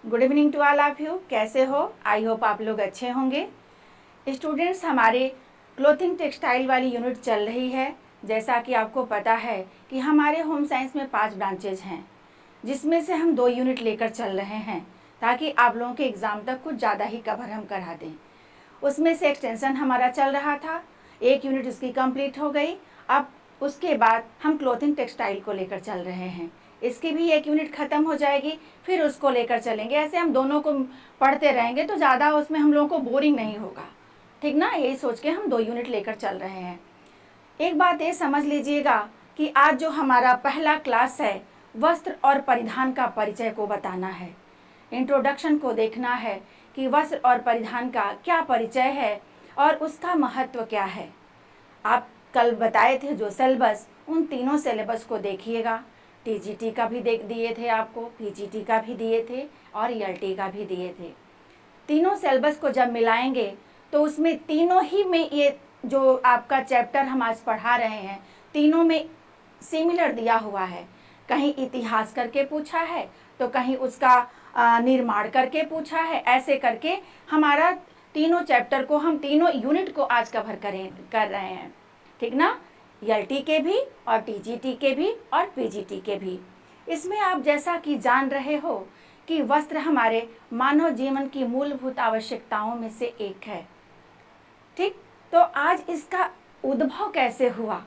Good evening to all of you. कैसे हो? I hope आप लोग अच्छे होंगे। स्टूडेंट्स, हमारे क्लोथिंग टेक्सटाइल वाली यूनिट चल रही है। जैसा कि आपको पता है कि हमारे होम साइंस में 5 ब्रांचेज हैं, जिसमें से हम 2 यूनिट लेकर चल रहे हैं ताकि आप लोगों के एग्ज़ाम तक कुछ ज़्यादा ही कवर हम करा दें। उसमें से एक्सटेंशन हमारा चल रहा था, 1 यूनिट उसकी कंप्लीट हो गई। अब उसके बाद हम क्लोथिंग टेक्सटाइल को लेकर चल रहे हैं, इसकी भी 1 यूनिट ख़त्म हो जाएगी, फिर उसको लेकर चलेंगे। ऐसे हम दोनों को पढ़ते रहेंगे तो ज़्यादा उसमें हम लोगों को बोरिंग नहीं होगा, ठीक ना? यही सोच के हम 2 यूनिट लेकर चल रहे हैं। एक बात ये समझ लीजिएगा कि आज जो हमारा पहला क्लास है, वस्त्र और परिधान का परिचय को बताना है। इंट्रोडक्शन को देखना है कि वस्त्र और परिधान का क्या परिचय है और उसका महत्व क्या है। आप कल बताए थे जो सिलेबस, उन तीनों सिलेबस को देखिएगा। टीजीटी का भी देख दिए थे आपको, पीजीटी का भी दिए थे और ईएलटी का भी दिए थे। तीनों सिलेबस को जब मिलाएंगे तो उसमें तीनों ही में ये जो आपका चैप्टर हम आज पढ़ा रहे हैं, तीनों में सिमिलर दिया हुआ है। कहीं इतिहास करके पूछा है तो कहीं उसका निर्माण करके पूछा है। ऐसे करके हमारा तीनों चैप्टर को, हम तीनों यूनिट को आज कवर कर रहे हैं, ठीक ना? ईएलटी के भी और टीजीटी के भी और पीजीटी के भी। इसमें आप जैसा कि जान रहे हो कि वस्त्र हमारे मानव जीवन की मूलभूत आवश्यकताओं में से एक है, ठीक? तो आज इसका उद्भव कैसे हुआ,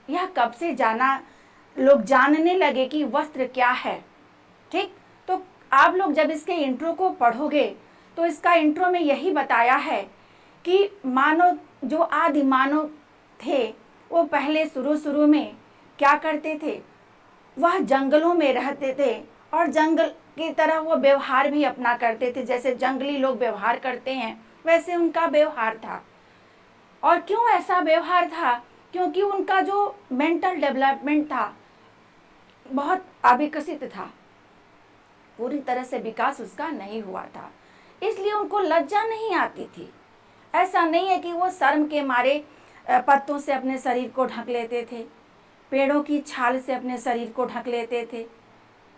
यह कब से लोग जानने लगे कि वस्त्र क्या है, ठीक? तो आप लोग जब इसके इंट्रो को पढ़ोगे तो इसका इंट्रो में यही बताया है कि मानव, जो आदि मानव थे, वो पहले शुरू में क्या करते थे? वह जंगलों में रहते थे और जंगल की तरह वो व्यवहार भी अपना करते थे। जैसे जंगली लोग व्यवहार करते हैं वैसे उनका व्यवहार था। और क्यों ऐसा व्यवहार था? क्योंकि उनका जो मेंटल डेवलपमेंट था बहुत अविकसित था, पूरी तरह से विकास उसका नहीं हुआ था, इसलिए उनको लज्जा नहीं आती थी। ऐसा नहीं है कि वो शर्म के मारे पत्तों से अपने शरीर को ढक लेते थे, पेड़ों की छाल से अपने शरीर को ढक लेते थे।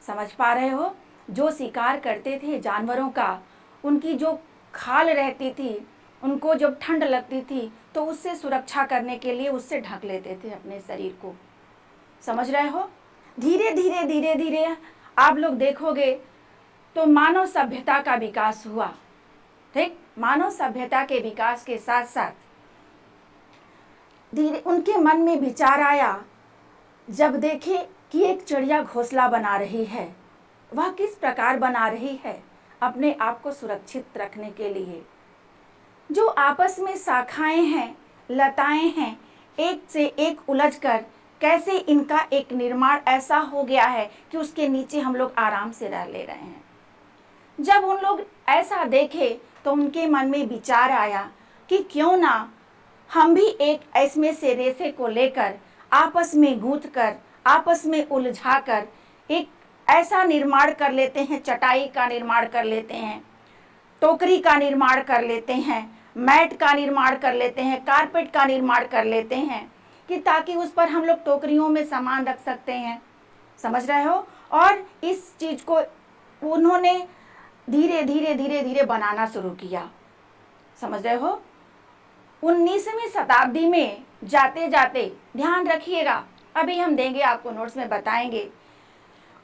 समझ पा रहे हो? जो शिकार करते थे जानवरों का, उनकी जो खाल रहती थी, उनको जब ठंड लगती थी तो उससे सुरक्षा करने के लिए उससे ढक लेते थे अपने शरीर को। समझ रहे हो? धीरे धीरे आप लोग देखोगे तो मानव सभ्यता का विकास हुआ, ठीक? मानव सभ्यता के विकास के साथ साथ धीरे उनके मन में विचार आया, जब देखे कि एक चिड़िया घोंसला बना रही है, वह किस प्रकार बना रही है? अपने आप को सुरक्षित रखने के लिए। जो आपस में शाखाएं हैं, लताएं हैं, एक से एक उलझकर कैसे इनका एक निर्माण ऐसा हो गया है कि उसके नीचे हम लोग आराम से रह ले रहे हैं। जब उन लोग ऐसा देखे तो उनके मन में विचार आया कि क्यों ना हम भी एक ऐसे से रेशे को लेकर आपस में गूंथ कर, आपस में उलझा कर एक ऐसा निर्माण कर लेते हैं, चटाई का निर्माण कर लेते हैं, टोकरी का निर्माण कर लेते हैं, मैट का निर्माण कर लेते हैं, कारपेट का निर्माण कर लेते हैं, कि ताकि उस पर हम लोग टोकरियों में सामान रख सकते हैं। समझ रहे हो? और इस चीज़ को उन्होंने धीरे धीरे बनाना शुरू किया। समझ रहे हो? 19वीं शताब्दी में जाते जाते, ध्यान रखिएगा, अभी हम देंगे आपको नोट्स में बताएंगे,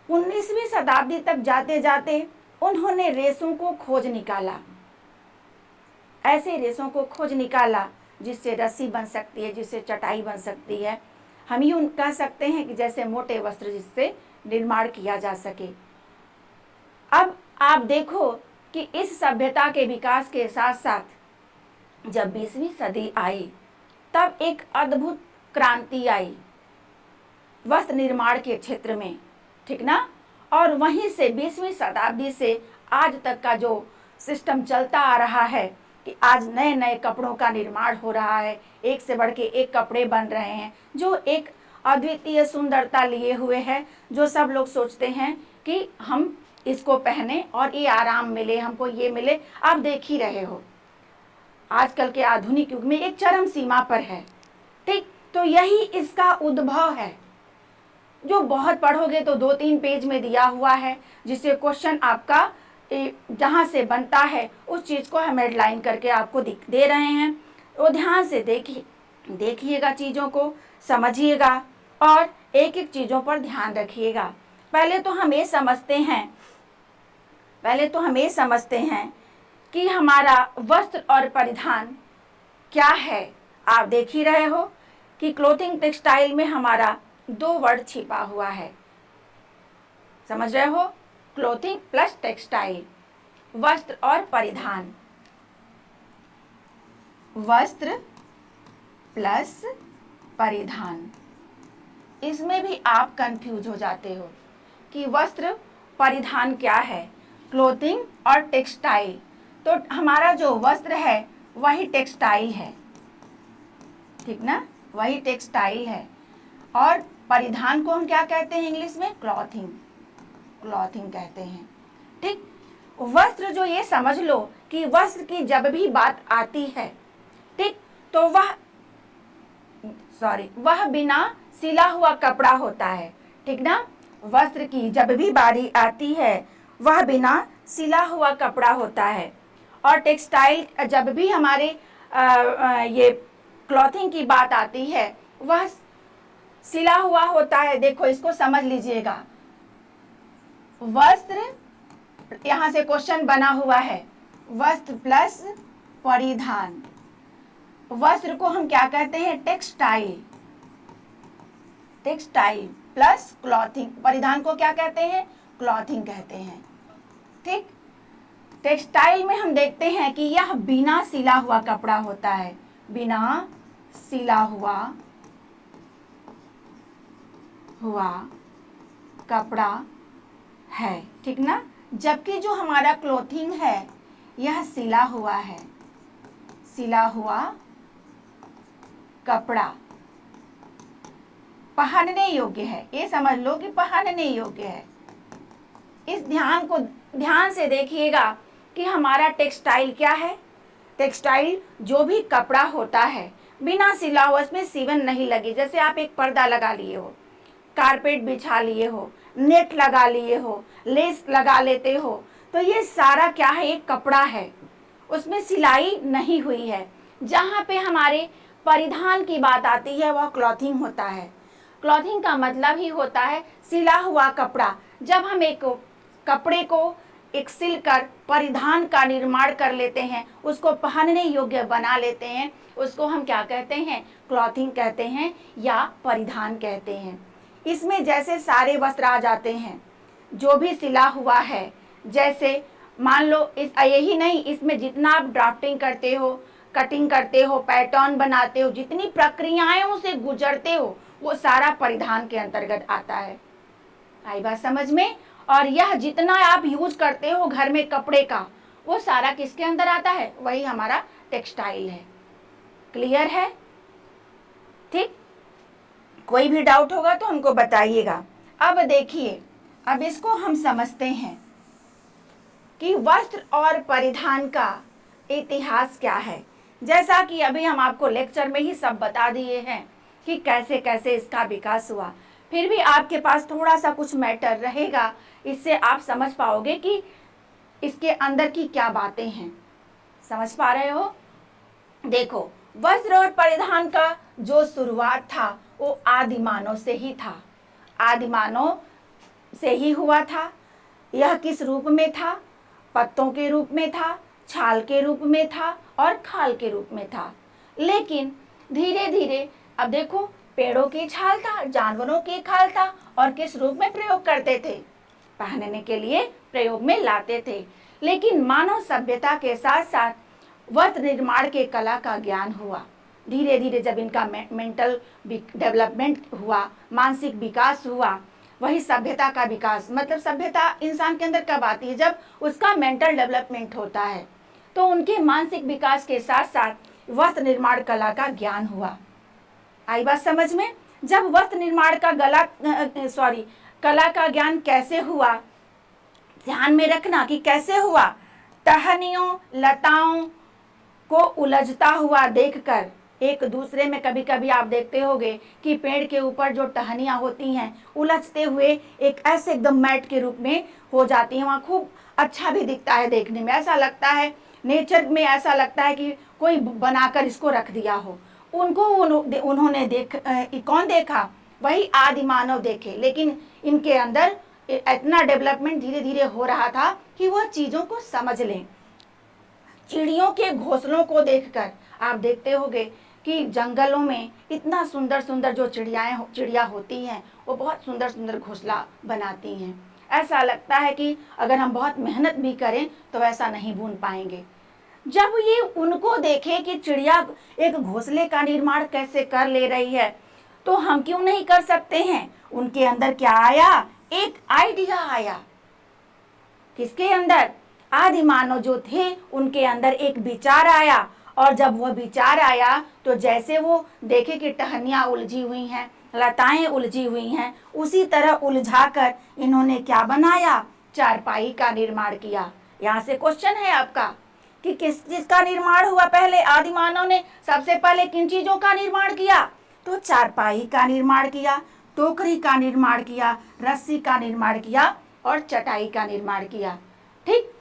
19वीं शताब्दी तक जाते जाते उन्होंने रेशों को खोज निकाला। ऐसे रेशों को खोज निकाला जिससे रस्सी बन सकती है, जिससे चटाई बन सकती है। हम यूँ कह सकते हैं कि जैसे मोटे वस्त्र जिससे निर्माण किया जा सके। अब आप देखो कि इस सभ्यता के विकास के साथ साथ जब 20वीं सदी आई तब एक अद्भुत क्रांति आई वस्त्र निर्माण के क्षेत्र में, ठीक ना? और वहीं से 20वीं शताब्दी से आज तक का जो सिस्टम चलता आ रहा है कि आज नए नए कपड़ों का निर्माण हो रहा है, एक से बढ़ के एक कपड़े बन रहे हैं जो एक अद्वितीय सुंदरता लिए हुए है, जो सब लोग सोचते हैं कि हम इसको पहने और ये आराम मिले, हमको ये मिले। आप देख ही रहे हो आजकल के आधुनिक युग में एक चरम सीमा पर है, ठीक? तो यही इसका उद्भव है, जो बहुत पढ़ोगे तो 2-3 पेज में दिया हुआ है, जिससे क्वेश्चन आपका जहाँ से बनता है उस चीज़ को हम हेडलाइन करके आपको दे रहे हैं। वो ध्यान से देखिएगा, चीज़ों को समझिएगा और एक एक चीज़ों पर ध्यान रखिएगा। पहले तो हम ये समझते हैं कि हमारा वस्त्र और परिधान क्या है। आप देख ही रहे हो कि क्लोथिंग टेक्सटाइल में हमारा 2 वर्ड छिपा हुआ है। समझ रहे हो? क्लोथिंग प्लस टेक्सटाइल, वस्त्र और परिधान। वस्त्र प्लस परिधान, इसमें भी आप कंफ्यूज हो जाते हो कि वस्त्र परिधान क्या है, क्लोथिंग और टेक्सटाइल। तो हमारा जो वस्त्र है वही टेक्सटाइल है, ठीक ना, वही टेक्सटाइल है। और परिधान को हम क्या कहते हैं इंग्लिश में? क्लॉथिंग कहते हैं, ठीक। वस्त्र जो, ये समझ लो कि वस्त्र की जब भी बात आती है, ठीक, तो वह बिना सिला हुआ कपड़ा होता है, ठीक ना। वस्त्र की जब भी बारी आती है वह बिना सिला हुआ कपड़ा होता है। और टेक्सटाइल जब भी हमारे ये क्लॉथिंग की बात आती है वह सिला हुआ होता है। देखो, इसको समझ लीजिएगा। वस्त्र, यहाँ से क्वेश्चन बना हुआ है, वस्त्र प्लस परिधान। वस्त्र को हम क्या कहते हैं? Textile plus clothing. परिधान को क्या कहते हैं? क्लॉथिंग कहते हैं, ठीक। टेक्सटाइल में हम देखते हैं कि यह बिना सिला हुआ कपड़ा होता है, बिना सिला हुआ कपड़ा है, ठीक ना। जबकि जो हमारा क्लोथिंग है यह सिला हुआ है, सिला हुआ कपड़ा, पहनने योग्य है। ये समझ लो कि पहनने योग्य है। इस ध्यान से देखिएगा कि हमारा टेक्सटाइल क्या है। टेक्सटाइल जो भी कपड़ा होता है बिना सिला हुआ, उसमें सिवन नहीं लगी। जैसे आप एक पर्दा लगा लिए हो, कारपेट बिछा लिए हो, नेट लगा लिए हो, लेस लगा लेते हो, तो ये सारा क्या है? एक कपड़ा है, उसमें सिलाई नहीं हुई है। जहाँ पे हमारे परिधान की बात आती है वह क्लॉथिंग होता है। क्लॉथिंग का मतलब ही होता है सिला हुआ कपड़ा। जब हम एक कपड़े को एक सिलकर परिधान का निर्माण कर लेते हैं, उसको पहनने योग्य बना लेते हैं, उसको हम क्या कहते हैं? क्लॉथिंग कहते हैं या परिधान कहते हैं। इसमें जैसे सारे वस्त्र आ जाते हैं जो भी सिला हुआ है। जैसे मान लो यही नहीं, इसमें जितना आप ड्राफ्टिंग करते हो, कटिंग करते हो, पैटर्न बनाते हो, जितनी प्रक्रियाओं से गुजरते हो, वो सारा परिधान के अंतर्गत आता है। आई बात समझ में? और यह जितना आप यूज करते हो घर में कपड़े का, वो सारा किसके अंदर आता है? वही हमारा टेक्सटाइल है। क्लियर है? ठीक। कोई भी डाउट होगा तो हमको बताइएगा। अब देखिए, अब इसको हम समझते हैं कि वस्त्र और परिधान का इतिहास क्या है। जैसा कि अभी हम आपको लेक्चर में ही सब बता दिए हैं कि कैसे कैसे इसका विकास हुआ, फिर भी आपके पास थोड़ा सा कुछ मैटर रहेगा, इससे आप समझ पाओगे कि इसके अंदर की क्या बातें हैं। समझ पा रहे हो? देखो, वस्त्र और परिधान का जो शुरुआत था वो आदिमानव से ही था, आदिमानव से ही हुआ था। यह किस रूप में था? पत्तों के रूप में था, छाल के रूप में था और खाल के रूप में था। लेकिन धीरे धीरे, अब देखो, पेड़ों की छाल था, जानवरों की खाल था, और किस रूप में प्रयोग करते थे? पहनने के लिए प्रयोग में लाते थे। लेकिन मानव सभ्यता के साथ साथ वस्त्र निर्माण के कला का ज्ञान हुआ। धीरे धीरे जब इनका मेंटल डेवलपमेंट हुआ, मानसिक विकास हुआ, वही सभ्यता का विकास। मतलब सभ्यता इंसान के अंदर कब आती है? जब उसका मेंटल डेवलपमेंट होता है। तो उनके मानसिक विकास के साथ साथ वस्त्र निर्माण कला का ज्ञान हुआ। आई बात समझ में? जब वस्त्र निर्माण का कला का ज्ञान कैसे हुआ, ध्यान में रखना कि कैसे हुआ। टहनियों, लताओं को उलझता हुआ देखकर, एक दूसरे में कभी कभी आप देखते होंगे कि पेड़ के ऊपर जो टहनियाँ होती हैं उलझते हुए एक ऐसे एकदम मैट के रूप में हो जाती हैं, वहाँ खूब अच्छा भी दिखता है देखने में, ऐसा लगता है नेचर में, ऐसा लगता है कि कोई बनाकर इसको रख दिया हो। उनको उन्होंने कौन देखा? वही आदि मानव देखे, लेकिन इनके अंदर इतना डेवलपमेंट धीरे धीरे हो रहा था कि वह चीज़ों को समझ लें। चिड़ियों के घोंसलों को देखकर आप देखते होंगे कि जंगलों में इतना सुंदर सुंदर जो चिड़िया होती हैं, वो बहुत सुंदर सुंदर घोंसला बनाती हैं। ऐसा लगता है कि अगर हम बहुत मेहनत भी करें तो ऐसा नहीं बुन पाएंगे। जब ये उनको देखे कि चिड़िया एक घोंसले का निर्माण कैसे कर ले रही है, तो हम क्यों नहीं कर सकते हैं? उनके अंदर क्या आया? एक आइडिया आया। किसके अंदर? आदि मानव जो थे उनके अंदर एक विचार आया, और जब वह विचार आया तो जैसे वो देखे कि टहनियाँ उलझी हुई हैं, लताएं उलझी हुई हैं, उसी तरह उलझाकर इन्होंने क्या बनाया? चारपाई का निर्माण किया। यहाँ से क्वेश्चन है आपका कि किस चीज का निर्माण हुआ? पहले आदि मानव ने सबसे पहले किन चीजों का निर्माण किया? तो चारपाई का निर्माण किया, टोकरी का निर्माण किया, रस्सी का निर्माण किया और चटाई का निर्माण किया। ठीक,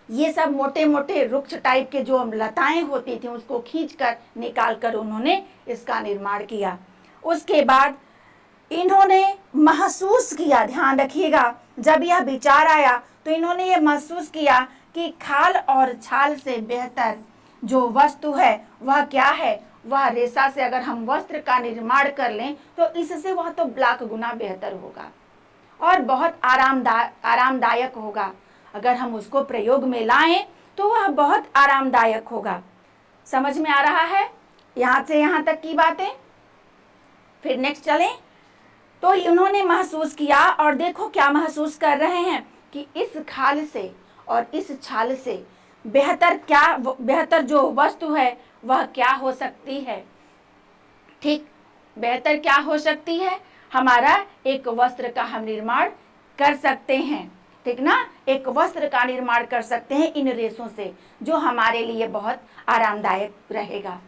ये सब मोटे मोटे वृक्ष टाइप के जो लताएं होती थी उसको खींचकर निकाल कर उन्होंने इसका निर्माण किया। उसके बाद इन्होंने महसूस किया, ध्यान रखिएगा, जब यह विचार आया तो इन्होंने ये महसूस किया कि खाल और छाल से बेहतर जो वस्तु है वह क्या है? वह रेशा से अगर हम वस्त्र का निर्माण कर लें तो इससे वह तो लाख गुना बेहतर होगा और बहुत आरामदायक होगा। अगर हम उसको प्रयोग में लाएं तो वह बहुत आरामदायक होगा। समझ में आ रहा है यहाँ से यहाँ तक की बातें? फिर नेक्स्ट चलें। तो इन्होंने महसूस किया, और देखो क्या महसूस कर रहे हैं कि इस खाल से और इस छाल से बेहतर जो वस्तु है वह क्या हो सकती है? ठीक, बेहतर क्या हो सकती है? हमारा एक वस्त्र का हम निर्माण कर सकते हैं। ठीक ना, एक वस्त्र का निर्माण कर सकते हैं इन रेशों से, जो हमारे लिए बहुत आरामदायक रहेगा।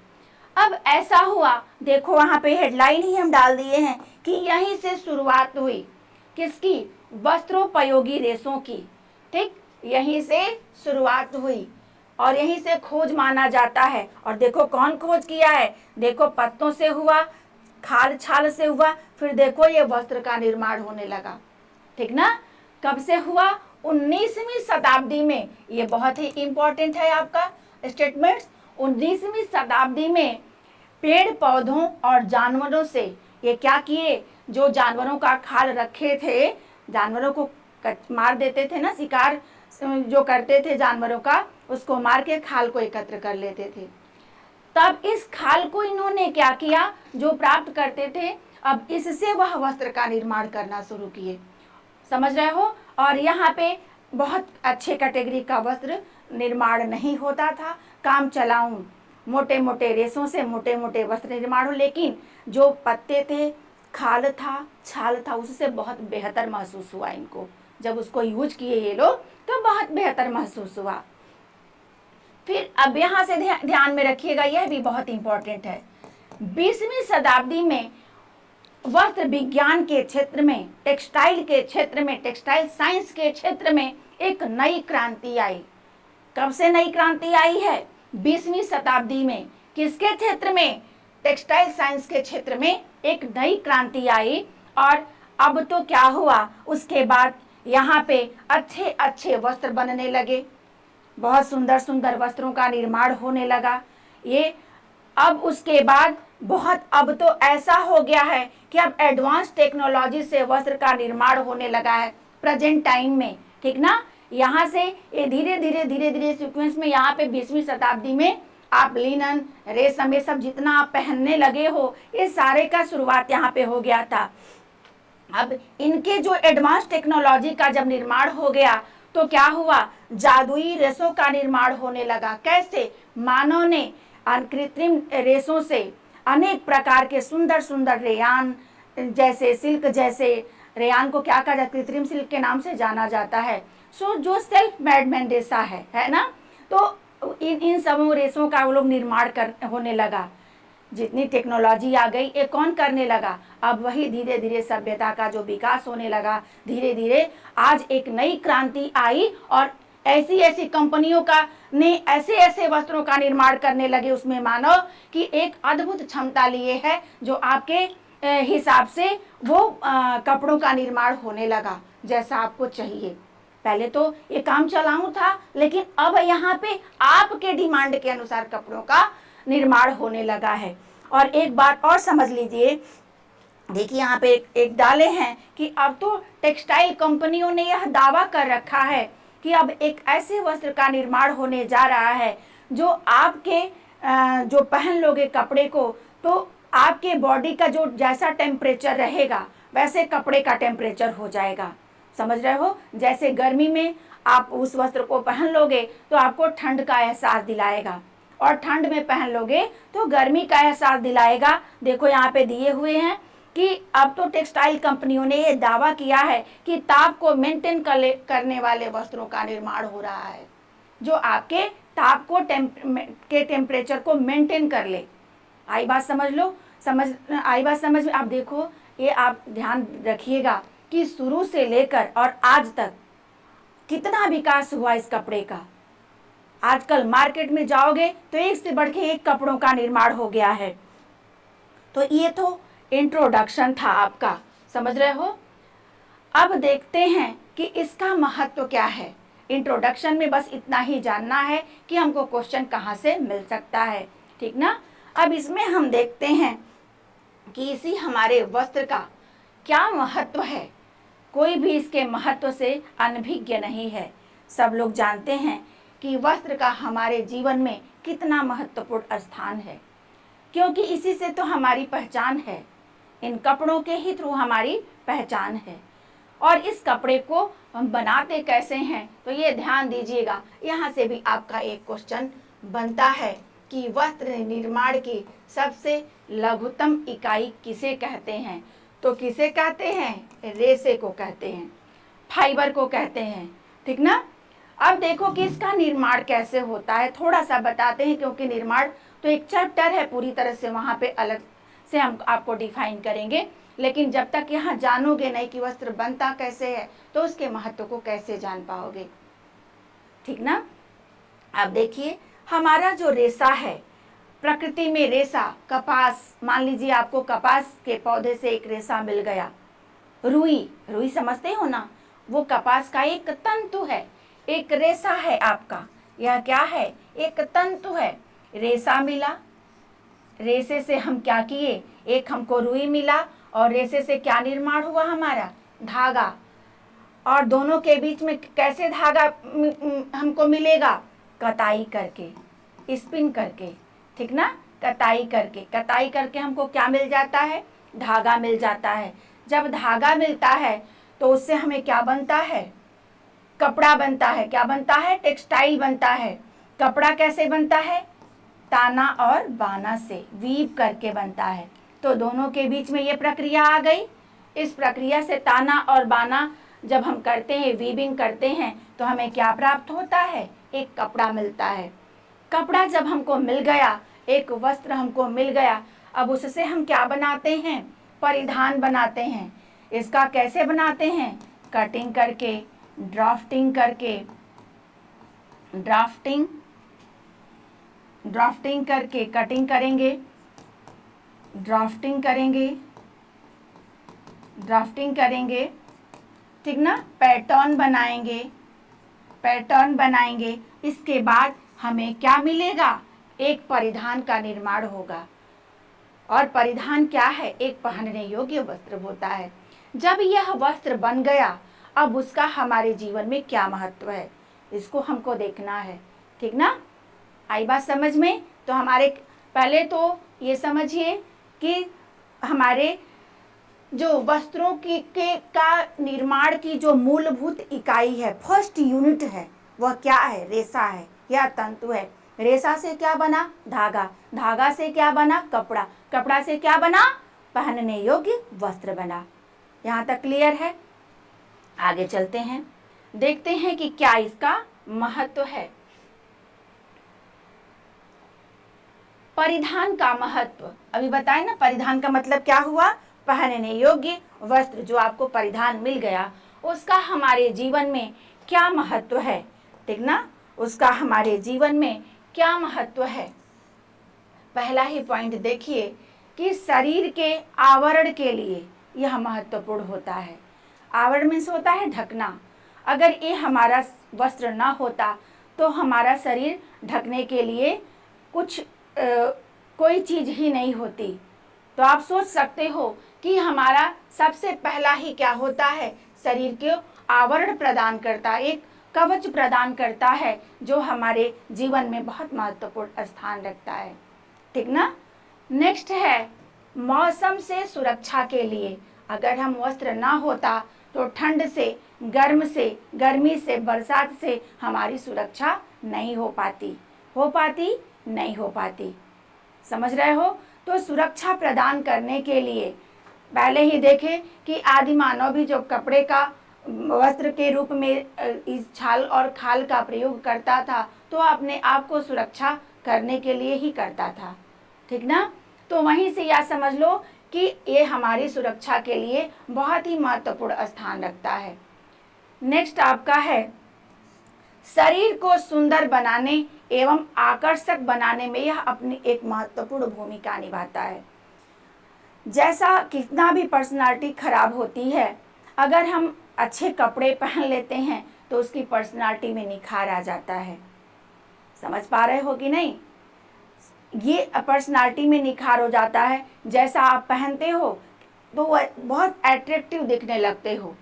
अब ऐसा हुआ, देखो वहां पे हेडलाइन ही हम डाल दिए हैं कि यहीं से शुरुआत हुई किसकी? वस्त्रोपयोगी रेशों की। ठीक, यहीं से शुरुआत हुई और यहीं से खोज माना जाता है। और देखो कौन खोज किया है? देखो पत्तों से हुआ, खाल छाल से हुआ, फिर देखो ये वस्त्र का निर्माण होने लगा। ठीक ना, कब से हुआ? 19वीं शताब्दी में। ये बहुत ही इंपॉर्टेंट है आपका स्टेटमेंट्स। 19वीं शताब्दी में पेड़ पौधों और जानवरों से ये क्या किए? जो जानवरों का खाल रखे थे, जानवरों को मार देते थे ना, शिकार जो करते थे जानवरों का, उसको मार के खाल को एकत्र कर लेते थे। तब इस खाल को इन्होंने क्या किया? जो प्राप्त करते थे, अब इससे वह वस्त्र का निर्माण करना शुरू किए। समझ रहे हो? और यहाँ पे बहुत अच्छे कैटेगरी का वस्त्र निर्माण नहीं होता था, काम चलाऊं मोटे मोटे रेशों से मोटे मोटे वस्त्र निर्माण हो, लेकिन जो पत्ते थे, खाल था, छाल था, उससे बहुत बेहतर महसूस हुआ इनको। जब उसको यूज किए ये लोग तो बहुत बेहतर महसूस हुआ। फिर अब यहाँ से ध्यान में रखिएगा, यह भी बहुत इंपॉर्टेंट है। 20वीं शताब्दी में वस्त्र विज्ञान के क्षेत्र में, टेक्सटाइल के क्षेत्र में, टेक्सटाइल साइंस के क्षेत्र में एक नई क्रांति आई। कब से नई क्रांति आई है? 20वीं शताब्दी में। किसके क्षेत्र में? टेक्सटाइल साइंस के क्षेत्र में एक नई क्रांति आई। और अब तो क्या हुआ? उसके बाद यहाँ पे अच्छे अच्छे वस्त्र बनने लगे, बहुत सुंदर सुंदर वस्त्रों का निर्माण होने लगा। ये अब उसके बाद अब तो ऐसा हो गया है कि अब एडवांस टेक्नोलॉजी से वस्त्र का निर्माण होने लगा है प्रेजेंट टाइम में। ठीक ना, यहाँ से ये धीरे धीरे सीक्वेंस में यहाँ पे 20वीं शताब्दी में आप लिनन, रेशम, ये सब जितना आप पहनने लगे हो, ये सारे का शुरुआत यहाँ पे हो गया था। अब इनके जो एडवांस टेक्नोलॉजी का जब निर्माण हो गया तो क्या हुआ? जादुई रेशों का निर्माण होने लगा। कैसे? मानव ने कृत्रिम रेशों से अनेक प्रकार के सुंदर सुंदर रेयान जैसे, सिल्क जैसे, रेयान को क्या कहा जाता है? कृत्रिम सिल्क के नाम से जाना जाता है। सो जो सेल्फ मेड रेशा है ना, तो इन सब रेशों का वो लोग निर्माण होने लगा। जितनी टेक्नोलॉजी आ गई ये कौन करने लगा। अब वही धीरे धीरे सभ्यता का जो विकास होने लगा, धीरे धीरे आज एक नई क्रांति आई और ऐसी ऐसी कंपनियों का ने ऐसे ऐसे वस्त्रों का निर्माण करने लगे उसमें मानो कि एक अद्भुत क्षमता लिए है जो आपके हिसाब से वो कपड़ों का निर्माण होने लगा जैसा आपको चाहिए। पहले तो ये काम चलाऊं था, लेकिन अब यहाँ पे आपके डिमांड के अनुसार कपड़ों का निर्माण होने लगा है। और एक बात और समझ लीजिए, देखिए यहाँ पे एक डाले हैं कि अब तो टेक्सटाइल कंपनियों ने यह दावा कर रखा है कि अब एक ऐसे वस्त्र का निर्माण होने जा रहा है जो आपके जो पहन लोगे कपड़े को तो आपके बॉडी का जो जैसा टेम्परेचर रहेगा वैसे कपड़े का टेम्परेचर हो जाएगा। समझ रहे हो, जैसे गर्मी में आप उस वस्त्र को पहन लोगे तो आपको ठंड का एहसास दिलाएगा और ठंड में पहन लोगे तो गर्मी का एहसास दिलाएगा। देखो यहाँ पे दिए हुए हैं कि अब तो टेक्सटाइल कंपनियों ने ये दावा किया है कि ताप को मेंटेन करने वाले वस्त्रों का निर्माण हो रहा है जो आपके ताप को टेम्परेचर को मेंटेन कर ले। आई बात समझ लो, आई बात समझ में। आप देखो, ये आप ध्यान रखिएगा कि शुरू से लेकर और आज तक कितना विकास हुआ इस कपड़े का। आजकल मार्केट में जाओगे तो एक से बढ़ के एक कपड़ों का निर्माण हो गया है। तो ये तो इंट्रोडक्शन था आपका, समझ रहे हो। अब देखते हैं कि इसका महत्व क्या है। इंट्रोडक्शन में बस इतना ही जानना है कि हमको क्वेश्चन कहाँ से मिल सकता है, ठीक ना। अब इसमें हम देखते हैं कि इसी हमारे वस्त्र का क्या महत्व है। कोई भी इसके महत्व से अनभिज्ञ नहीं है। सब लोग जानते हैं कि वस्त्र का हमारे जीवन में कितना महत्वपूर्ण स्थान है, क्योंकि इसी से तो हमारी पहचान है। इन कपड़ों के ही थ्रू हमारी पहचान है। और इस कपड़े को हम बनाते कैसे हैं तो ये ध्यान दीजिएगा, यहाँ से भी आपका एक क्वेश्चन बनता है कि वस्त्र निर्माण की सबसे लघुतम इकाई किसे कहते हैं। तो किसे कहते हैं, रेशे को कहते हैं, फाइबर को कहते हैं, ठीक ना। अब देखो कि इसका निर्माण कैसे होता है, थोड़ा सा बताते हैं, क्योंकि निर्माण तो एक चैप्टर है पूरी तरह से, वहाँ पे अलग से हम आपको डिफाइन करेंगे। लेकिन जब तक यहाँ जानोगे नहीं कि वस्त्र बनता कैसे है तो उसके महत्व को कैसे जान पाओगे, ठीक ना। अब देखिए हमारा जो रेशा है, प्रकृति में रेशा, कपास, मान लीजिए आपको कपास के पौधे से एक रेशा मिल गया। रुई, रुई समझते हो ना, वो कपास का एक तंतु है, एक रेशा है आपका। यह क्या है, एक तंतु है। रेशा मिला, रेशे से हम क्या किए, एक हमको रुई मिला और रेशे से क्या निर्माण हुआ हमारा, धागा। और दोनों के बीच में कैसे धागा हमको मिलेगा, कताई करके, स्पिन करके, ठीक ना। कताई करके हमको क्या मिल जाता है, धागा मिल जाता है। जब धागा मिलता है तो उससे हमें क्या बनता है, कपड़ा बनता है। क्या बनता है, टेक्सटाइल बनता है। कपड़ा कैसे बनता है, ताना और बाना से, वीव करके बनता है। तो दोनों के बीच में ये प्रक्रिया आ गई। इस प्रक्रिया से ताना और बाना जब हम करते हैं, वीविंग करते हैं, तो हमें क्या प्राप्त होता है, एक कपड़ा मिलता है। कपड़ा जब हमको मिल गया, एक वस्त्र हमको मिल गया, अब उससे हम क्या बनाते हैं, परिधान बनाते हैं। इसका कैसे बनाते हैं, कटिंग करके, ड्राफ्टिंग करके, ड्राफ्टिंग करके कटिंग करेंगे, ड्राफ्टिंग करेंगे, ठीक ना। पैटर्न बनाएंगे। इसके बाद हमें क्या मिलेगा, एक परिधान का निर्माण होगा। और परिधान क्या है, एक पहनने योग्य वस्त्र होता है। जब यह वस्त्र बन गया, अब उसका हमारे जीवन में क्या महत्व है, इसको हमको देखना है, ठीक ना। आई बात समझ में। तो हमारे पहले तो ये समझिए कि हमारे जो वस्त्रों का निर्माण की जो मूलभूत इकाई है, फर्स्ट यूनिट है, वह क्या है, रेशा है या तंतु है। रेशा से क्या बना, धागा, धागा से क्या बना, कपड़ा, कपड़ा से क्या बना, पहनने योग्य वस्त्र बना। यहाँ तक क्लियर है। आगे चलते हैं, देखते हैं कि क्या इसका महत्व है। परिधान का महत्व, अभी बताए ना, परिधान का मतलब क्या हुआ, पहनने योग्य वस्त्र जो आपको परिधान मिल गया, उसका हमारे जीवन में क्या महत्व है, ठीक ना, उसका हमारे जीवन में क्या महत्व है। पहला ही पॉइंट देखिए कि शरीर के आवरण के लिए यह महत्वपूर्ण होता है। आवरण मीन्स होता है ढकना। अगर ये हमारा वस्त्र ना होता तो हमारा शरीर ढकने के लिए कुछ कोई चीज़ ही नहीं होती। तो आप सोच सकते हो कि हमारा सबसे पहला ही क्या होता है, शरीर के आवरण प्रदान करता, एक कवच प्रदान करता है जो हमारे जीवन में बहुत महत्वपूर्ण स्थान रखता है, ठीक ना। नेक्स्ट है मौसम से सुरक्षा के लिए। अगर हम वस्त्र ना होता तो ठंड से, गर्मी से, बरसात से हमारी सुरक्षा नहीं हो पाती, नहीं हो पाती। समझ रहे हो। तो सुरक्षा प्रदान करने के लिए पहले ही देखें कि आदि मानव भी जो कपड़े का वस्त्र के रूप में इस छाल और खाल का प्रयोग करता था तो अपने आप को सुरक्षा करने के लिए ही करता था, ठीक ना। तो वहीं से यह समझ लो कि ये हमारी सुरक्षा के लिए बहुत ही महत्वपूर्ण स्थान रखता है। नेक्स्ट आपका है शरीर को सुंदर बनाने एवं आकर्षक बनाने में यह अपनी एक महत्वपूर्ण भूमिका निभाता है। जैसा कितना भी पर्सनालिटी खराब होती है, अगर हम अच्छे कपड़े पहन लेते हैं तो उसकी पर्सनालिटी में निखार आ जाता है। समझ पा रहे हो कि नहीं, ये पर्सनालिटी में निखार हो जाता है। जैसा आप पहनते हो तो वह बहुत अट्रैक्टिव दिखने लगते हो।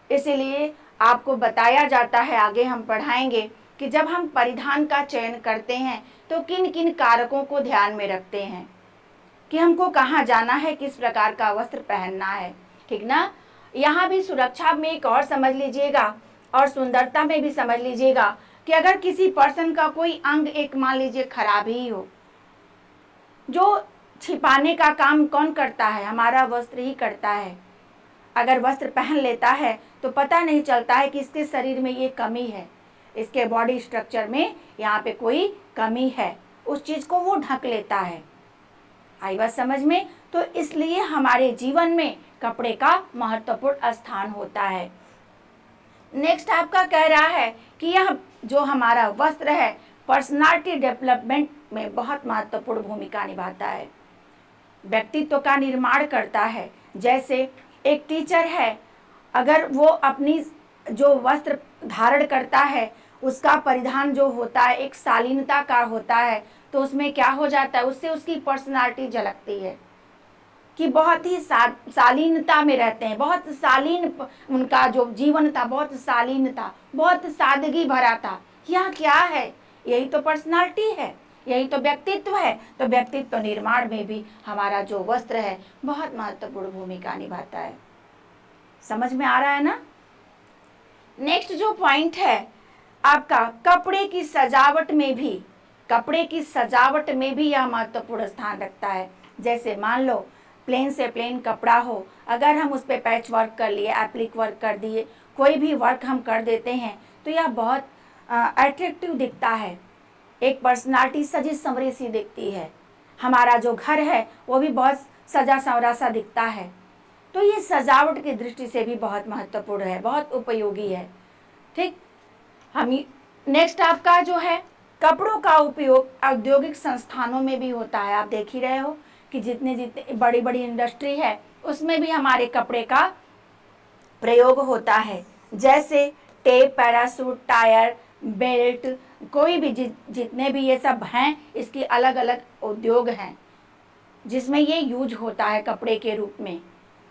इसीलिए आपको बताया जाता है, आगे हम पढ़ाएंगे कि जब हम परिधान का चयन करते हैं तो किन किन कारकों को ध्यान में रखते हैं कि हमको कहाँ जाना है, किस प्रकार का वस्त्र पहनना है, ठीक ना। यहाँ भी सुरक्षा में एक और समझ लीजिएगा और सुंदरता में भी समझ लीजिएगा कि अगर किसी पर्सन का कोई अंग एक मान लीजिए खराब ही हो, जो छिपाने का काम कौन करता है, हमारा वस्त्र ही करता है। अगर वस्त्र पहन लेता है तो पता नहीं चलता है कि इसके शरीर में ये कमी है, इसके बॉडी स्ट्रक्चर में यहाँ पे कोई कमी है, उस चीज़ को वो ढक लेता है। आई बात समझ में। तो इसलिए हमारे जीवन में कपड़े का महत्वपूर्ण स्थान होता है। नेक्स्ट आपका कह रहा है कि यह जो हमारा वस्त्र है पर्सनालिटी डेवलपमेंट में बहुत महत्वपूर्ण भूमिका निभाता है, व्यक्तित्व का निर्माण करता है। जैसे एक टीचर है, अगर वो अपनी जो वस्त्र धारण करता है उसका परिधान जो होता है एक शालीनता का होता है, तो उसमें क्या हो जाता है, उससे उसकी पर्सनालिटी झलकती है कि बहुत ही शालीनता में रहते हैं, बहुत शालीन उनका जो जीवन था, बहुत शालीन था, बहुत सादगी भरा था। यह क्या है, यही तो पर्सनालिटी है, यही तो व्यक्तित्व है। तो व्यक्तित्व निर्माण में भी हमारा जो वस्त्र है बहुत महत्वपूर्ण भूमिका निभाता है। समझ में आ रहा है ना। नेक्स्ट जो पॉइंट है आपका कपड़े की सजावट में भी यह महत्वपूर्ण स्थान रखता है। जैसे मान लो प्लेन से प्लेन कपड़ा हो, अगर हम उस पर पैच वर्क कर लिए, एप्लिक वर्क कर दिए, कोई भी वर्क हम कर देते हैं तो यह बहुत अट्रैक्टिव दिखता है, एक पर्सनालिटी सजी संवरी सी दिखती है। हमारा जो घर है वो भी बहुत सजा संवरा सा दिखता है। तो ये सजावट की दृष्टि से भी बहुत महत्वपूर्ण है, बहुत उपयोगी है, ठीक। हम नेक्स्ट आपका जो है कपड़ों का उपयोग औद्योगिक संस्थानों में भी होता है। आप देख ही रहे हो कि जितने जितने बड़ी बड़ी इंडस्ट्री है उसमें भी हमारे कपड़े का प्रयोग होता है। जैसे टेप, पैरासूट, टायर, बेल्ट, कोई भी जितने भी ये सब हैं, इसकी अलग अलग उद्योग हैं जिसमें ये यूज होता है कपड़े के रूप में।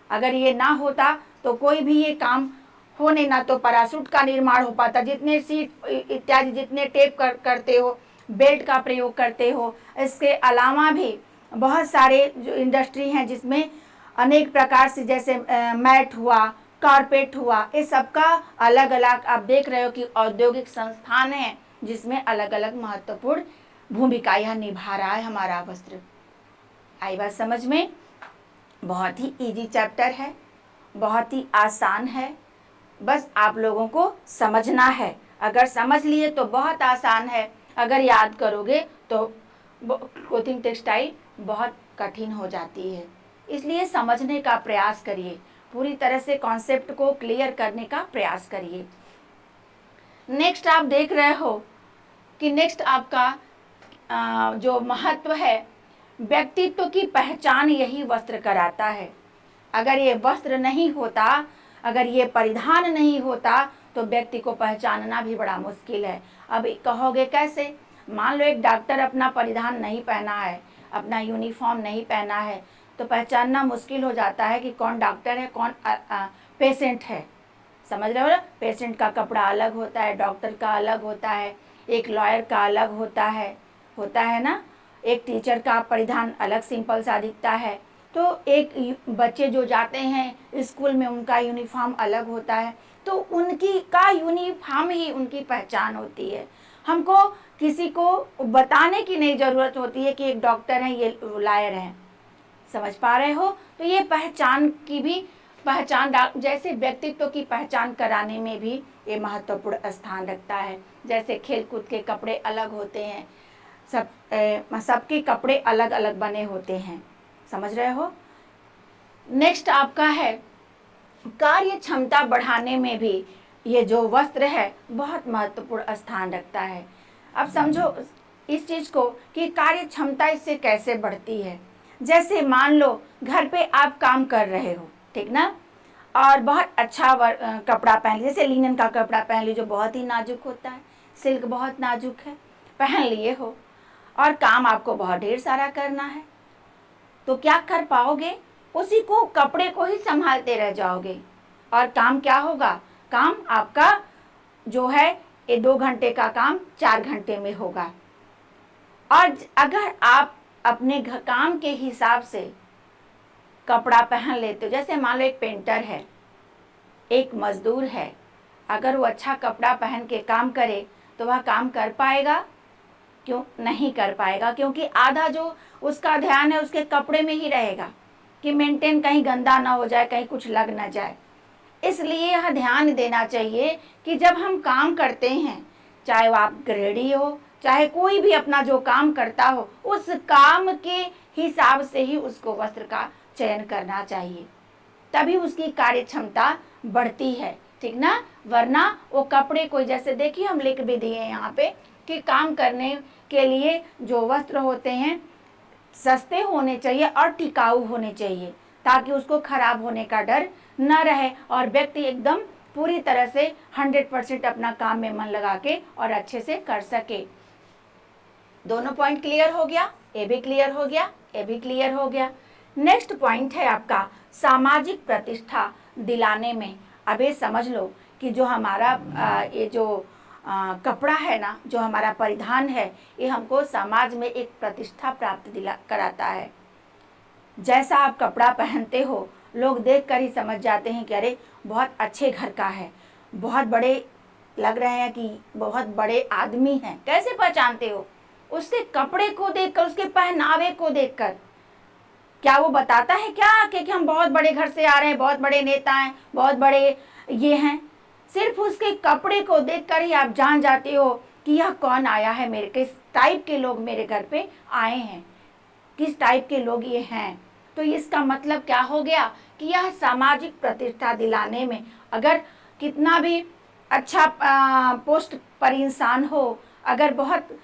अगर ये ना होता तो कोई भी ये काम होने ना तो पैरासूट का निर्माण हो पाता, जितने सीट इत्यादि जितने टेप करते हो, बेल्ट का प्रयोग करते हो। इसके अलावा भी बहुत सारे जो इंडस्ट्री हैं जिसमें अनेक प्रकार से, जैसे मैट हुआ, कारपेट हुआ, ये सबका अलग अलग आप देख रहे हो कि औद्योगिक संस्थान है जिसमें अलग अलग महत्वपूर्ण भूमिका यह निभा रहा है हमारा वस्त्र। आई बात समझ में। बहुत ही इजी चैप्टर है, बहुत ही आसान है, बस आप लोगों को समझना है। अगर समझ लिए तो बहुत आसान है, अगर याद करोगे तो क्लोथिंग टेक्सटाइल बहुत कठिन हो जाती है। इसलिए समझने का प्रयास करिए, पूरी तरह से कॉन्सेप्ट को क्लियर करने का प्रयास करिए। नेक्स्ट आप देख रहे हो कि नेक्स्ट आपका जो महत्व है, व्यक्तित्व की पहचान यही वस्त्र कराता है। अगर ये वस्त्र नहीं होता, अगर ये परिधान नहीं होता तो व्यक्ति को पहचानना भी बड़ा मुश्किल है। अब कहोगे कैसे? मान लो एक डॉक्टर अपना परिधान नहीं पहना है, अपना यूनिफॉर्म नहीं पहना है, तो पहचानना मुश्किल हो जाता है कि कौन डॉक्टर है, कौन पेशेंट है। समझ रहे हो ना? पेशेंट का कपड़ा अलग होता है, डॉक्टर का अलग होता है, एक लॉयर का अलग होता है ना। एक टीचर का परिधान अलग सिंपल सा दिखता है, तो एक बच्चे जो जाते हैं स्कूल में उनका यूनिफॉर्म अलग होता है। तो उनकी का यूनिफॉर्म ही उनकी पहचान होती है। हमको किसी को बताने की नहीं ज़रूरत होती है कि एक डॉक्टर है, ये लॉयर है। समझ पा रहे हो? तो ये पहचान की भी पहचान, जैसे व्यक्तित्व की पहचान कराने में भी ये महत्वपूर्ण स्थान रखता है। जैसे खेलकूद के कपड़े अलग होते हैं, सबके कपड़े अलग अलग बने होते हैं। समझ रहे हो? नेक्स्ट आपका है, कार्य क्षमता बढ़ाने में भी ये जो वस्त्र है बहुत महत्वपूर्ण स्थान रखता है। अब समझो इस चीज़ को कि कार्य क्षमता इससे कैसे बढ़ती है। जैसे मान लो घर पे आप काम कर रहे हो, ठीक ना, और बहुत अच्छा कपड़ा पहन लीजिए, जैसे लिनन का कपड़ा पहन लीजिए जो बहुत ही नाजुक होता है, सिल्क बहुत नाजुक है, पहन लिए हो, और काम आपको बहुत ढेर सारा करना है, तो क्या कर पाओगे? उसी को, कपड़े को ही संभालते रह जाओगे, और काम क्या होगा? काम आपका जो है ये 2 घंटे का काम 4 घंटे में होगा। और अगर आप अपने काम के हिसाब से कपड़ा पहन लेते हो, जैसे मान लो एक पेंटर है, एक मजदूर है, अगर वो अच्छा कपड़ा पहन के काम करे तो वह काम कर पाएगा? क्यों नहीं कर पाएगा? क्योंकि आधा जो उसका ध्यान है उसके कपड़े में ही रहेगा कि मेंटेन कहीं गंदा ना हो जाए, कहीं कुछ लग ना जाए। इसलिए यह ध्यान देना चाहिए कि जब हम काम करते हैं, चाहे वो आप गृहिणी हो, चाहे कोई भी अपना जो काम करता हो, उस काम के हिसाब से ही उसको वस्त्र का चयन करना चाहिए, तभी उसकी कार्य क्षमता बढ़ती है, ठीक ना। वरना वो कपड़े को, जैसे देखिए हम लिख भी दिए यहाँ पे कि काम करने के लिए जो वस्त्र होते हैं सस्ते होने चाहिए और टिकाऊ होने चाहिए, ताकि उसको खराब होने का डर न रहे और व्यक्ति एकदम पूरी तरह से 100% अपना काम में मन लगा के और अच्छे से कर सके। दोनों पॉइंट क्लियर हो गया? ये भी क्लियर हो गया, ये भी क्लियर हो गया। नेक्स्ट पॉइंट है आपका सामाजिक प्रतिष्ठा दिलाने में। अब ये समझ लो कि जो हमारा ये जो कपड़ा है ना, जो हमारा परिधान है, ये हमको समाज में एक प्रतिष्ठा प्राप्त कराता है। जैसा आप कपड़ा पहनते हो, लोग देखकर ही समझ जाते हैं कि अरे बहुत अच्छे घर का है, बहुत बड़े लग रहे हैं, कि बहुत बड़े आदमी हैं। कैसे पहचानते हो? उसके कपड़े को देखकर, उसके पहनावे को देखकर। क्या वो बताता है क्या कि हम बहुत बड़े घर से आ रहे हैं, बहुत बड़े नेता हैं, बहुत बड़े ये हैं? सिर्फ उसके कपड़े को देखकर ही आप जान जाते हो कि यह कौन आया है, मेरे किस टाइप के लोग मेरे घर पे आए हैं, किस टाइप के लोग ये हैं। तो इसका मतलब क्या हो गया कि यह सामाजिक प्रतिष्ठा दिलाने में, अगर कितना भी अच्छा पोस्ट पर इंसान हो, अगर बहुत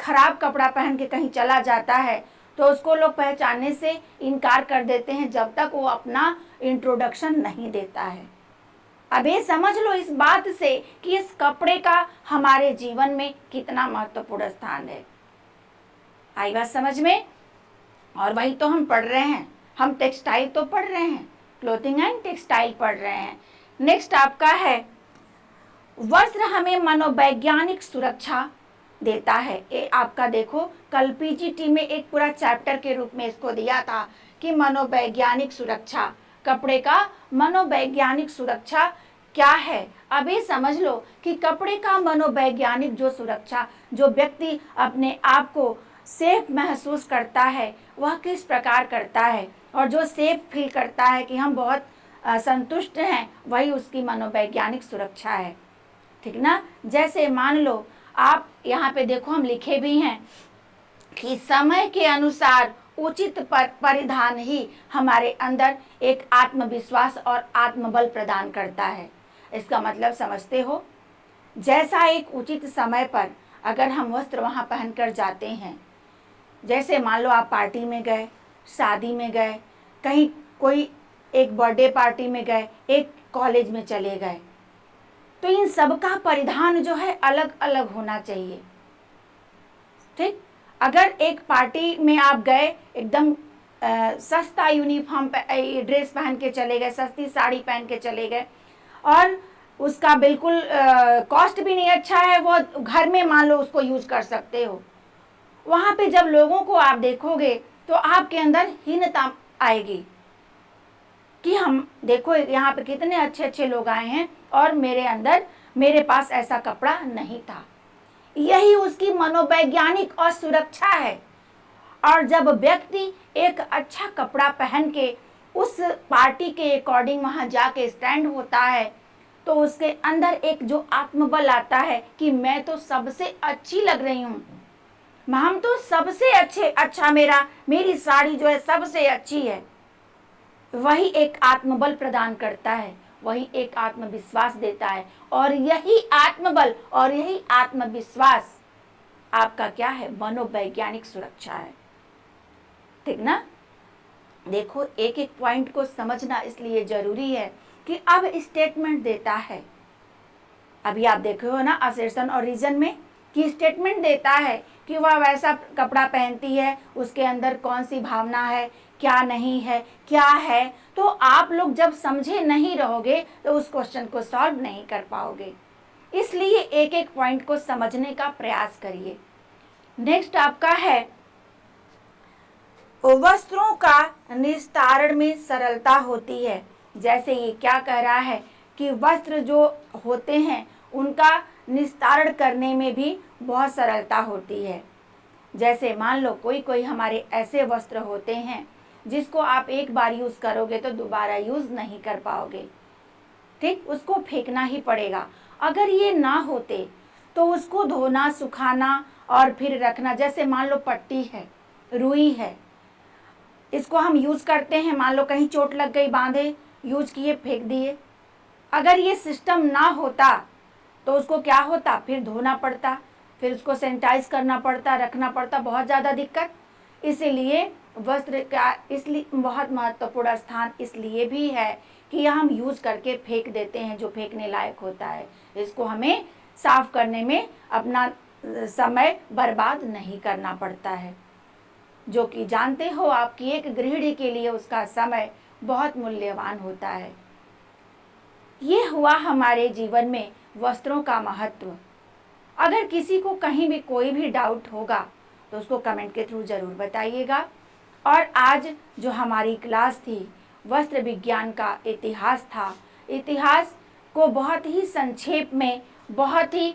खराब कपड़ा पहन के कहीं चला जाता है तो उसको लोग पहचानने से इनकार कर देते हैं जब तक वो अपना इंट्रोडक्शन नहीं देता है। अब ये समझ लो इस बात से कि इस कपड़े का हमारे जीवन में कितना महत्वपूर्ण स्थान है। आई बात समझ में? और वही तो हम पढ़ रहे हैं, हम टेक्सटाइल तो पढ़ रहे हैं, क्लोथिंग एंड टेक्सटाइल पढ़ रहे हैं। नेक्स्ट आपका है, वस्त्र हमें मनोवैज्ञानिक सुरक्षा देता है। ये आपका देखो कल पीजीटी में एक पूरा चैप्टर के रूप में इसको दिया था कि मनोवैज्ञानिक सुरक्षा, कपड़े का मनोवैज्ञानिक सुरक्षा क्या है। अब ये समझ लो कि कपड़े का मनोवैज्ञानिक जो सुरक्षा, जो व्यक्ति अपने आप को सेफ महसूस करता है वह किस प्रकार करता है, और जो सेफ फील करता है कि हम बहुत संतुष्ट हैं, वही उसकी मनोवैज्ञानिक सुरक्षा है, ठीक ना। जैसे मान लो आप यहाँ पे देखो हम लिखे भी हैं कि समय के अनुसार उचित परिधान ही हमारे अंदर एक आत्मविश्वास और आत्मबल प्रदान करता है। इसका मतलब समझते हो? जैसा एक उचित समय पर अगर हम वस्त्र वहाँ पहनकर जाते हैं, जैसे मान लो आप पार्टी में गए, शादी में गए, कहीं कोई एक बर्थडे पार्टी में गए, एक कॉलेज में चले गए, तो इन सब का परिधान जो है अलग अलग होना चाहिए। ठीक, अगर एक पार्टी में आप गए, एकदम सस्ता यूनिफॉर्म ड्रेस पहन के चले गए, सस्ती साड़ी पहन के चले गए, और उसका बिल्कुल कॉस्ट भी नहीं अच्छा है, वो घर में मान लो उसको यूज कर सकते हो, वहाँ पे जब लोगों को आप देखोगे तो आपके अंदर हीनता आएगी कि हम देखो यहाँ पे कितने अच्छे अच्छे लोग आए हैं और मेरे पास ऐसा कपड़ा नहीं था। यही उसकी मनोवैज्ञानिक असुरक्षा है। और जब व्यक्ति एक अच्छा कपड़ा पहन के उस पार्टी के अकॉर्डिंग वहाँ जाके स्टैंड होता है, तो उसके अंदर एक जो आत्मबल आता है कि मैं तो सबसे अच्छी लग रही हूँ, हम तो सबसे अच्छा मेरी साड़ी जो है सबसे अच्छी है। वही एक आत्मबल प्रदान करता है, वही एक आत्मविश्वास देता है, और यही आत्मबल और यही आत्मविश्वास आपका क्या है? मनोवैज्ञानिक सुरक्षा है। ठीक ना? देखो, एक एक पॉइंट को समझना इसलिए जरूरी है कि अब स्टेटमेंट देता है। अभी आप देखे हो ना असर्शन और रीजन में कि स्टेटमेंट देता है कि वह वैसा कपड़ा पहनती है, उसके अंदर कौन सी भावना है, क्या नहीं है, क्या है। तो आप लोग जब समझे नहीं रहोगे तो उस क्वेश्चन को सॉल्व नहीं कर पाओगे। इसलिए एक एक पॉइंट को समझने का प्रयास करिए। नेक्स्ट आपका है वस्त्रों का निस्तारण में सरलता होती है। जैसे ये क्या कह रहा है कि वस्त्र जो होते हैं उनका निस्तारण करने में भी बहुत सरलता होती है। जैसे मान लो कोई हमारे ऐसे वस्त्र होते हैं जिसको आप एक बार यूज करोगे तो दोबारा यूज नहीं कर पाओगे। ठीक, उसको फेंकना ही पड़ेगा। अगर ये ना होते तो उसको धोना, सुखाना और फिर रखना, जैसे मान लो पट्टी है, रुई है, इसको हम यूज करते हैं, मान लो कहीं चोट लग गई, बांधे, यूज किए, फेंक दिए। अगर ये सिस्टम ना होता तो उसको क्या होता? फिर धोना पड़ता, फिर उसको सैनिटाइज करना पड़ता, रखना पड़ता, बहुत ज़्यादा दिक्कत। इसीलिए वस्त्र का इसलिए बहुत महत्वपूर्ण स्थान इसलिए भी है कि यह हम यूज करके फेंक देते हैं जो फेंकने लायक होता है। इसको हमें साफ करने में अपना समय बर्बाद नहीं करना पड़ता है, जो कि जानते हो आपकी एक गृहिणी के लिए उसका समय बहुत मूल्यवान होता है। ये हुआ हमारे जीवन में वस्त्रों का महत्व। अगर किसी को कहीं भी कोई भी डाउट होगा तो उसको कमेंट के थ्रू ज़रूर बताइएगा। और आज जो हमारी क्लास थी वस्त्र विज्ञान का इतिहास था, इतिहास को बहुत ही संक्षेप में, बहुत ही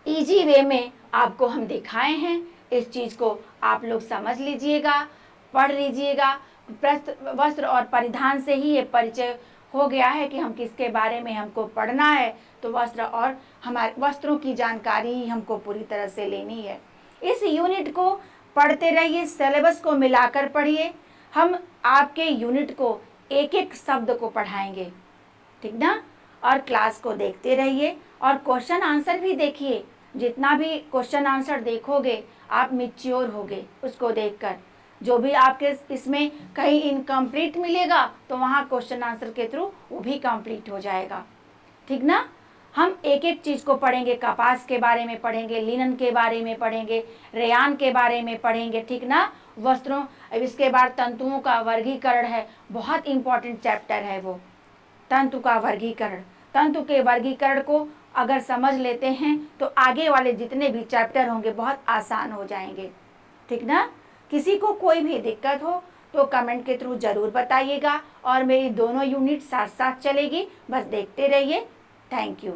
इजी वे में आपको हम दिखाए हैं। इस चीज़ को आप लोग समझ लीजिएगा, पढ़ लीजिएगा। वस्त्र और परिधान से ही ये परिचय हो गया है कि हम किसके बारे में हमको पढ़ना है। तो वस्त्र और हमारे वस्त्रों की जानकारी ही हमको पूरी तरह से लेनी है। इस यूनिट को पढ़ते रहिए, सिलेबस को मिलाकर पढ़िए। हम आपके यूनिट को एक एक शब्द को पढ़ाएंगे, ठीक ना? और क्लास को देखते रहिए और क्वेश्चन आंसर भी देखिए। जितना भी क्वेश्चन आंसर देखोगे आप मैच्योर होगे उसको देखकर। जो भी आपके इसमें कहीं इनकम्प्लीट मिलेगा तो वहाँ क्वेश्चन आंसर के थ्रू वो भी कंप्लीट हो जाएगा, ठीक ना? हम एक एक चीज़ को पढ़ेंगे, कपास के बारे में पढ़ेंगे, लिनन के बारे में पढ़ेंगे, रेयान के बारे में पढ़ेंगे, ठीक ना? वस्त्रों, अब इसके बाद तंतुओं का वर्गीकरण है, बहुत इंपॉर्टेंट चैप्टर है वो, तंतु का वर्गीकरण। तंतु के वर्गीकरण को अगर समझ लेते हैं तो आगे वाले जितने भी चैप्टर होंगे बहुत आसान हो जाएंगे, ठीक ना? किसी को कोई भी दिक्कत हो तो कमेंट के थ्रू ज़रूर बताइएगा। और मेरी दोनों यूनिट साथ साथ चलेगी, बस देखते रहिए। Thank you.